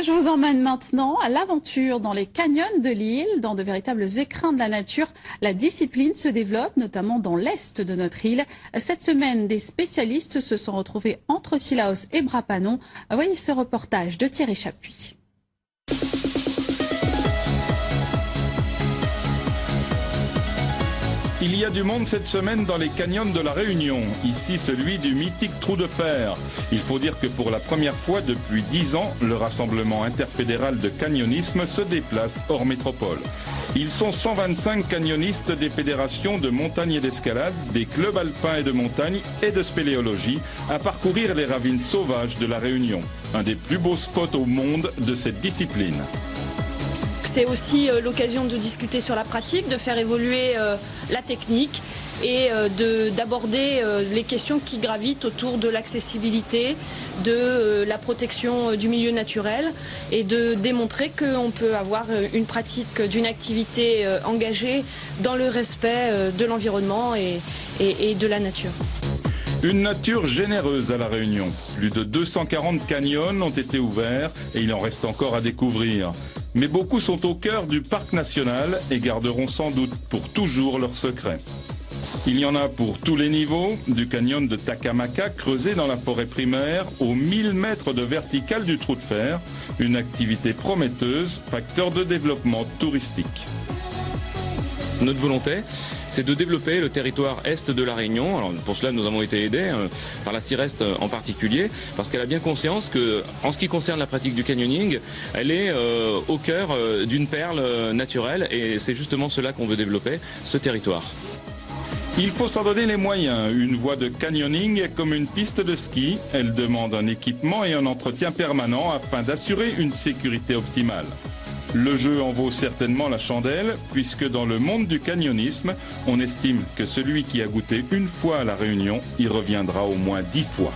Je vous emmène maintenant à l'aventure dans les canyons de l'île, dans de véritables écrins de la nature. La discipline se développe, notamment dans l'est de notre île. Cette semaine, des spécialistes se sont retrouvés entre Cilaos et Brapanon. Voyez ce reportage de Thierry Chapuis. Il y a du monde cette semaine dans les canyons de la Réunion, ici celui du mythique Trou de Fer. Il faut dire que pour la première fois depuis 10 ans, le rassemblement interfédéral de canyonisme se déplace hors métropole. Ils sont 125 canyonistes des fédérations de montagne et d'escalade, des clubs alpins et de montagne et de spéléologie à parcourir les ravines sauvages de la Réunion, un des plus beaux spots au monde de cette discipline. C'est aussi l'occasion de discuter sur la pratique, de faire évoluer la technique et d'aborder les questions qui gravitent autour de l'accessibilité, de la protection du milieu naturel et de démontrer qu'on peut avoir une pratique d'une activité engagée dans le respect de l'environnement et de la nature. Une nature généreuse à La Réunion. Plus de 240 canyons ont été ouverts et il en reste encore à découvrir. Mais beaucoup sont au cœur du parc national et garderont sans doute pour toujours leur secret. Il y en a pour tous les niveaux, du canyon de Takamaka creusé dans la forêt primaire aux 1000 mètres de verticale du Trou de Fer, une activité prometteuse, facteur de développement touristique. Notre volonté, c'est de développer le territoire est de la Réunion. Alors, pour cela, nous avons été aidés par la CIREST en particulier, parce qu'elle a bien conscience que, en ce qui concerne la pratique du canyoning, elle est au cœur d'une perle naturelle, et c'est justement cela qu'on veut développer, ce territoire. Il faut s'en donner les moyens. Une voie de canyoning est comme une piste de ski. Elle demande un équipement et un entretien permanent afin d'assurer une sécurité optimale. Le jeu en vaut certainement la chandelle, puisque dans le monde du canyonisme, on estime que celui qui a goûté une fois à La Réunion y reviendra au moins 10 fois.